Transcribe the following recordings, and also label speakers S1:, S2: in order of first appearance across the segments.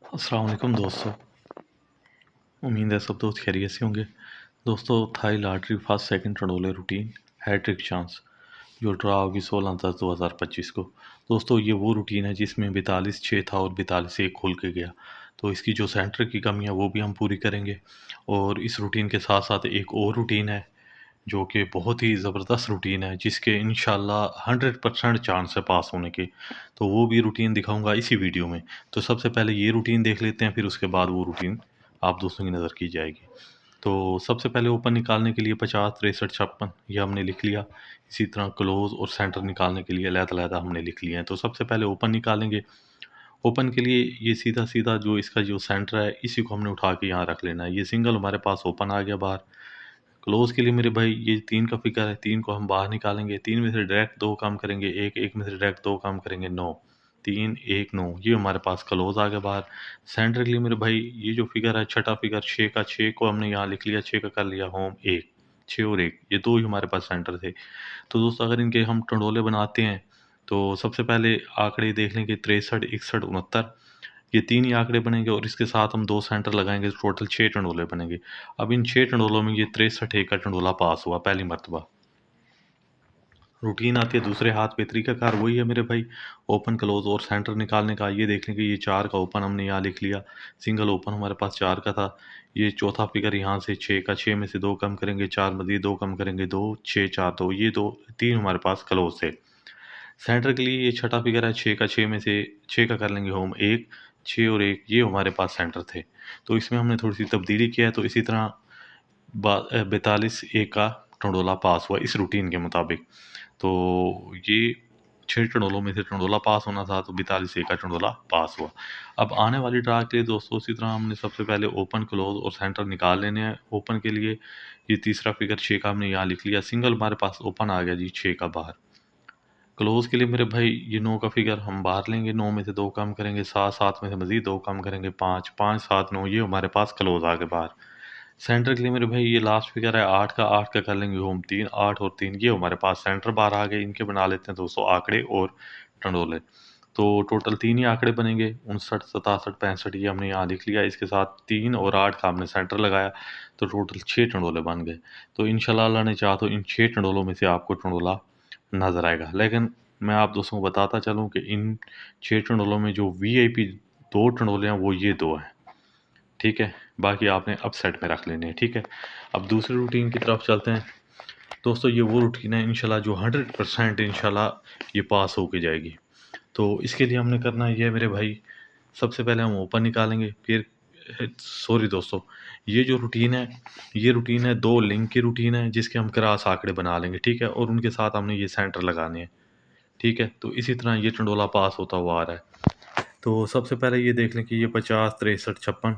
S1: अस्सलाम वालेकुम दोस्तों। उम्मीद है सब दोस्त खैरियत से होंगे। दोस्तों, थाई लॉटरी फर्स्ट सेकंड टंडोले रूटीन हैट्रिक चांस जो ड्रा होगी 16/10/2025 को। दोस्तों, ये वो रूटीन है जिसमें 42 6 था और 42 1 खुल के गया। तो इसकी जो सेंटर की कमी है वो भी हम पूरी करेंगे। और इस रूटीन के साथ साथ एक और रूटीन है जो कि बहुत ही ज़बरदस्त रूटीन है, जिसके इंशाल्लाह 100% चांस है पास होने के। तो वो भी रूटीन दिखाऊंगा इसी वीडियो में। तो सबसे पहले ये रूटीन देख लेते हैं, फिर उसके बाद वो रूटीन आप दोस्तों की नज़र की जाएगी। तो सबसे पहले ओपन निकालने के लिए 50 63 56 ये हमने लिख लिया। इसी तरह क्लोज और सेंटर निकालने के लिए अलग-अलग हमने लिख लिया है। तो सबसे पहले ओपन निकालेंगे। ओपन के लिए ये सीधा सीधा जो इसका जो सेंटर है इसी को हमने उठा के यहाँ रख लेना है। ये सिंगल हमारे पास ओपन आ गया बाहर। क्लोज के लिए मेरे भाई ये 3 का फिगर है, 3 को हम बाहर निकालेंगे। 3 में से डायरेक्ट 2 काम करेंगे, 1 में से डायरेक्ट 2 काम करेंगे, 9 3 1 9 ये हमारे पास क्लोज आ गया बाहर। सेंटर के लिए मेरे भाई ये जो फिगर है छठा फिगर 6 का, 6 को हमने यहाँ लिख लिया, 6 का कर लिया होम 1 6 और 1 ये दो ही हमारे पास सेंटर थे। तो दोस्तों, अगर इनके हम टंडोले बनाते हैं तो सबसे पहले आंकड़े देख लेंगे 63 61 69 ये 3 ही आंकड़े बनेंगे और इसके साथ हम 2 सेंटर लगाएंगे, तो टोटल 6 टंडोले बनेंगे। अब इन 6 टंडोलों में ये 63 एक का टंडोला पास हुआ पहली मर्तबा। रूटीन आती है दूसरे हाथ पे, तरीकाकार वही है मेरे भाई, ओपन क्लोज और सेंटर निकालने का। ये देख लेंगे ये 4 का ओपन हमने यहाँ लिख लिया, सिंगल ओपन हमारे पास 4 का था। ये चौथा फिगर यहाँ से 6 का, 6 में से 2 कम करेंगे, 4 मजीद 2 कम करेंगे, 2 6 4 2 ये 2 3 हमारे पास क्लोज थे। सेंटर के लिए ये छठा फिगर है 6 का, 6 में से 6 का कर लेंगे होम 1 6 और 1 ये हमारे पास सेंटर थे। तो इसमें हमने थोड़ी सी तब्दीली किया है। तो इसी तरह 42 एक का टंडोला पास हुआ इस रूटीन के मुताबिक। तो ये 6 टंडोलों में से टंडोला पास होना था, तो 42 एक का टंडोला पास हुआ। अब आने वाली ड्रा के लिए दोस्तों इसी तरह हमने सबसे पहले ओपन क्लोज और सेंटर निकाल लेने हैं। ओपन के लिए ये तीसरा फिगर 6 का हमने यहाँ लिख लिया, सिंगल हमारे पास ओपन आ गया जी 6 का बाहर। क्लोज के लिए मेरे भाई ये 9 का फिगर हम बाहर लेंगे, 9 में से 2 कम करेंगे, 7 7 में से मजीद 2 कम करेंगे, 5 5 7 9 ये हमारे पास क्लोज आ गए बाहर। सेंटर के लिए मेरे भाई ये लास्ट फिगर है 8 का, 8 का कर लेंगे होम 3 8 और 3 ये हमारे पास सेंटर बाहर आ गए। इनके बना लेते हैं दोस्तों आंकड़े और टंडोले। तो टोटल 3 ही आंकड़े बनेंगे, 59 67 65 ये हमने यहाँ लिख लिया। इसके साथ 3 और 8 का हमने सेंटर लगाया, तो टोटल 6 टंडोले बन गए। तो इंशाल्लाह अल्लाह ने चाहा तो इन 6 टंडोलों में से आपको टंडोला नज़र आएगा। लेकिन मैं आप दोस्तों को बताता चलूँ कि इन 6 टंडोलों में जो वीआईपी 2 टंडोले हैं वो ये 2 हैं, ठीक है? बाकी आपने अपसेट में रख लेने हैं, ठीक है? अब दूसरी रूटीन की तरफ चलते हैं। दोस्तों, ये वो रूटीन है इंशाल्लाह जो 100% इंशाल्लाह ये पास होके जाएगी। तो इसके लिए हमने करना ये है मेरे भाई, सबसे पहले हम ओपन निकालेंगे, फिर सॉरी दोस्तों, ये रूटीन है 2 लिंक की रूटीन है, जिसके हम क्रॉस आंकड़े बना लेंगे, ठीक है? और उनके साथ हमने ये सेंटर लगाने हैं, ठीक है? तो इसी तरह ये टंडोला पास होता हुआ आ रहा है। तो सबसे पहले ये देख लें कि ये 50 63 56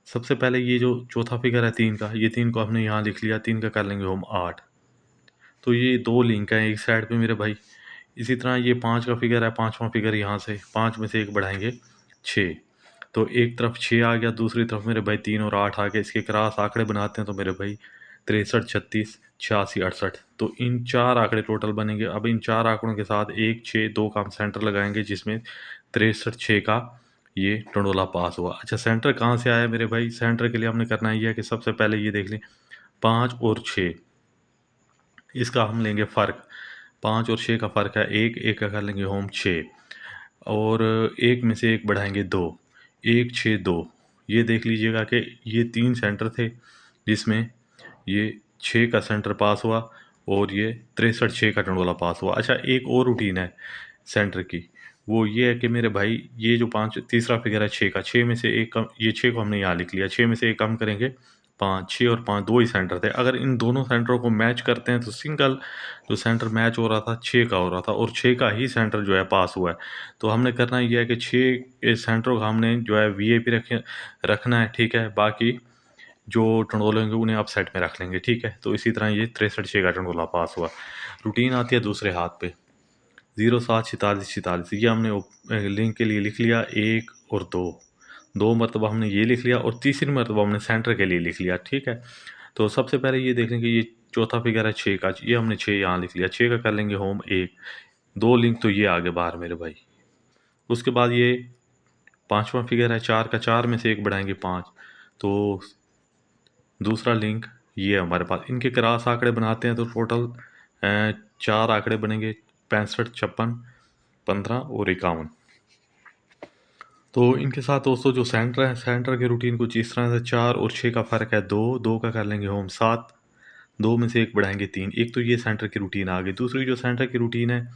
S1: सबसे पहले ये जो चौथा फिगर है 3 का, ये 3 को हमने यहाँ लिख लिया, 3 का कर लेंगे हम 8। तो ये 2 लिंक हैं एक साइड पे मेरे भाई। इसी तरह ये 5 का फिगर है, 5वां फिगर यहाँ से 5 में से 1 बढ़ाएँगे 6। तो एक तरफ 6 आ गया, दूसरी तरफ मेरे भाई 3 और 8 आ गए। इसके क्रॉस आंकड़े बनाते हैं तो मेरे भाई 63 36 86 68 तो इन 4 आंकड़े टोटल बनेंगे। अब इन 4 आंकड़ों के साथ 1 6 2 का हम सेंटर लगाएँगे, जिसमें 63 6 का ये टंडोला पास हुआ। अच्छा, सेंटर कहाँ से आया मेरे भाई? सेंटर के लिए हमने करना ये है कि सबसे पहले ये देख लें 5 और 6 इसका हम लेंगे फ़र्क। 5 और 6 का फ़र्क है 1 1 का कर लेंगे होम 6 और 1 में से 1 बढ़ाएँगे 2 1 6 2 ये देख लीजिएगा कि ये 3 सेंटर थे, जिसमें ये 6 का सेंटर पास हुआ और ये 63 6 का टंडोला पास हुआ। अच्छा, एक और रूटीन है सेंटर की, वो ये है कि मेरे भाई ये जो 5 तीसरा फिगर है 6 का, 6 में से 1 कम, ये 6 को हमने यहाँ लिख लिया, 6 में से 1 कम करेंगे 5 6 और 5 2 ही सेंटर थे। अगर इन दोनों सेंटरों को मैच करते हैं तो सिंगल जो सेंटर मैच हो रहा था 6 का हो रहा था और 6 का ही सेंटर जो है पास हुआ है। तो हमने करना ये है कि 6 सेंटरों का हमने जो है वीआईपी रखना है, ठीक है? बाकी जो टंडोले होंगे उन्हें आप सेट में रख लेंगे, ठीक है? तो इसी तरह ये 63 6 का टंडोला पास हुआ। रूटीन आती है दूसरे हाथ पे, 07 46 46 ये हमने लिंक के लिए लिख लिया 1 और 2 2 मरतबा हमने ये लिख लिया और तीसरी मरतबा हमने सेंटर के लिए लिख लिया, ठीक है? तो सबसे पहले ये देख लें कि ये चौथा फिगर है 6 का, ये हमने 6 यहाँ लिख लिया, 6 का कर लेंगे होम 1 2 लिंक तो ये आगे बाहर मेरे भाई। उसके बाद ये पांचवा फिगर है 4 का, 4 में से 1 बढ़ाएंगे 5। तो दूसरा लिंक ये है हमारे पास। इनके क्रॉस आंकड़े बनाते हैं तो टोटल 4 आंकड़े बनेंगे, 65, 56, 15 और 51। तो इनके साथ दोस्तों जो सेंटर है, सेंटर के रूटीन कुछ इस तरह से, 4 और 6 का फ़र्क है 2, 2 का कर लेंगे हम 7, 2 में से 1 बढ़ाएंगे 3। एक तो ये सेंटर की रूटीन आ गई। दूसरी जो सेंटर की रूटीन है,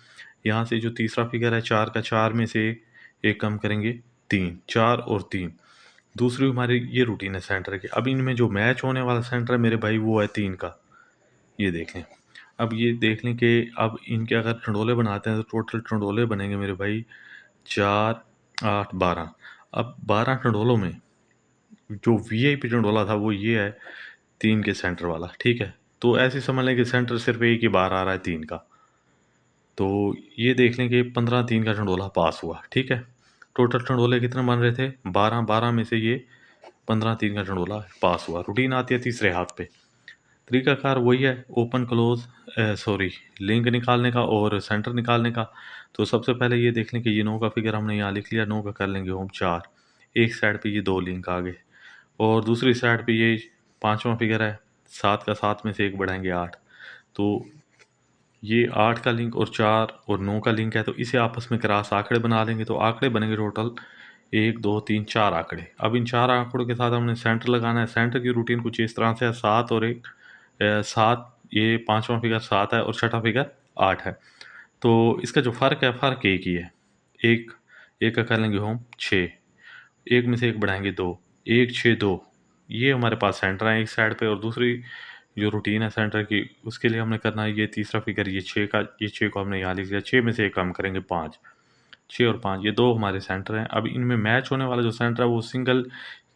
S1: यहाँ से जो तीसरा फिगर है 4 का, 4 में से 1 कम करेंगे 3, 4 और 3। दूसरी हमारी ये रूटीन है सेंटर की। अब इनमें जो मैच होने वाला सेंटर है मेरे भाई वो है 3 का, ये देख लें। अब ये देख लें कि अब इनके अगर टंडोले बनाते हैं तो टोटल टंडोले बनेंगे मेरे भाई 4, 8, 12। अब 12 टंडोलों में जो वीआईपी टंडोला था वो ये है 3 के सेंटर वाला, ठीक है। तो ऐसे समझ लें कि सेंटर सिर्फ एक ही बार आ रहा है 3 का। तो ये देख लें कि 15, 3 का टंडोला पास हुआ, ठीक है। टोटल टंडोले कितने बन रहे थे? 12, 12 में से ये 15, 3 का टंडोला पास हुआ। रूटीन आती है तीसरे हाथ पे। तरीकाकार वही है, ओपन क्लोज, सॉरी, लिंक निकालने का और सेंटर निकालने का। तो सबसे पहले ये देख लें कि ये 9 का फिगर हमने यहाँ लिख लिया, 9 का कर लेंगे हम 4। एक साइड पे ये 2 लिंक आ गए और दूसरी साइड पे ये पांचवा फिगर है 7 का, 7 में से 1 बढ़ाएंगे 8। तो ये 8 का लिंक और 4 और 9 का लिंक है, तो इसे आपस में क्रॉस आंकड़े बना लेंगे। तो आंकड़े बनेंगे टोटल 1, 2, 3, 4 आंकड़े। अब इन 4 आंकड़ों के साथ हमने सेंटर लगाना है। सेंटर की रूटीन कुछ इस तरह से है, 7 और 1, 7, ये पांचवा फिगर 7 है और छठा फिगर 8 है। तो इसका जो फ़र्क है, फ़र्क एक ही है। एक एक का कर लेंगे हम 6, 1 में से 1 बढ़ाएंगे 2, 1, 6, 2। ये हमारे पास सेंटर है एक साइड पे, और दूसरी जो रूटीन है सेंटर की उसके लिए हमने करना है ये तीसरा फिगर, ये 6 का, ये 6 को हमने यहाँ लिख लिया। 6 में से 1 कम करेंगे 5, 6 और 5 ये 2 हमारे सेंटर हैं। अब इनमें मैच होने वाला जो सेंटर है वो सिंगल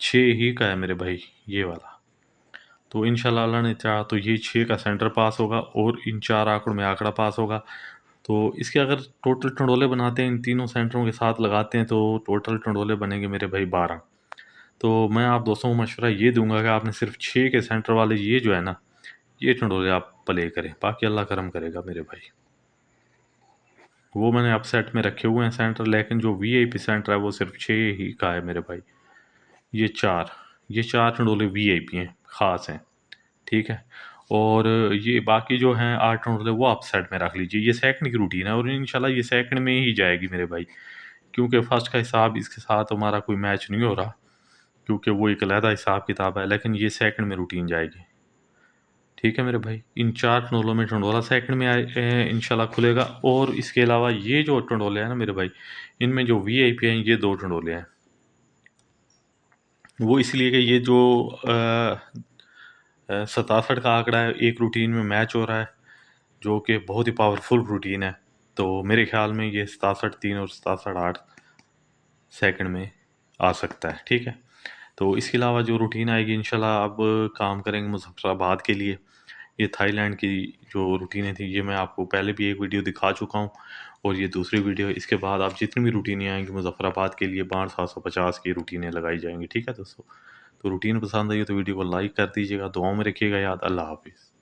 S1: 6 ही का है मेरे भाई, ये वाला। तो इंशाल्लाह अल्लाह ने चाहा तो ये 6 का सेंटर पास होगा और इन 4 आंकड़ों में आंकड़ा पास होगा। तो इसके अगर टोटल टंडोले बनाते हैं, इन तीनों सेंटरों के साथ लगाते हैं, तो टोटल टंडोले बनेंगे मेरे भाई 12। तो मैं आप दोस्तों को मशवरा ये दूंगा कि आपने सिर्फ 6 के सेंटर वाले ये जो है ना, ये टंडोले आप प्ले करें, बाकी अल्लाह करम करेगा मेरे भाई। वो मैंने अब सेट में रखे हुए हैं सेंटर, लेकिन जो वीआईपी सेंटर है वो सिर्फ 6 ही का है मेरे भाई। ये 4, ये 4 टंडोले वीआईपी हैं, ख़ास हैं, ठीक है। और ये बाकी जो हैं 8 टंडोले वो आप सेट में रख लीजिए। ये सेकंड की रूटीन है और इंशाल्लाह ये सेकंड में ही जाएगी मेरे भाई, क्योंकि फर्स्ट का हिसाब इसके साथ हमारा कोई मैच नहीं हो रहा, क्योंकि वो एक अलहदा हिसाब किताब है। लेकिन ये सेकंड में रूटीन जाएगी, ठीक है मेरे भाई। इन 4 टंडोलों में टंडोला सेकंड में इंशाल्लाह खुलेगा। और इसके अलावा ये जो टंडोले हैं ना मेरे भाई, इनमें जो वीआईपी हैं ये 2 टंडोले हैं। वो इसलिए कि ये जो 67 का आंकड़ा है एक रूटीन में मैच हो रहा है, जो कि बहुत ही पावरफुल रूटीन है। तो मेरे ख्याल में ये 67, 3 और 67, 8 सेकंड में आ सकता है, ठीक है। तो इसके अलावा जो रूटीन आएगी इंशाल्लाह, अब काम करेंगे मुजफ्फराबाद के लिए। ये थाईलैंड की जो रूटीनें थी ये मैं आपको पहले भी एक वीडियो दिखा चुका हूँ, और ये दूसरी वीडियो है। इसके बाद आप जितनी भी रूटीनें आएंगी मुजफ्फराबाद के लिए 6250 की रूटीनें लगाई जाएंगी, ठीक है दोस्तों। तो रूटीन पसंद आई हो तो वीडियो को लाइक कर दीजिएगा, दुआओं में रखिएगा याद। अल्लाह हाफिज़।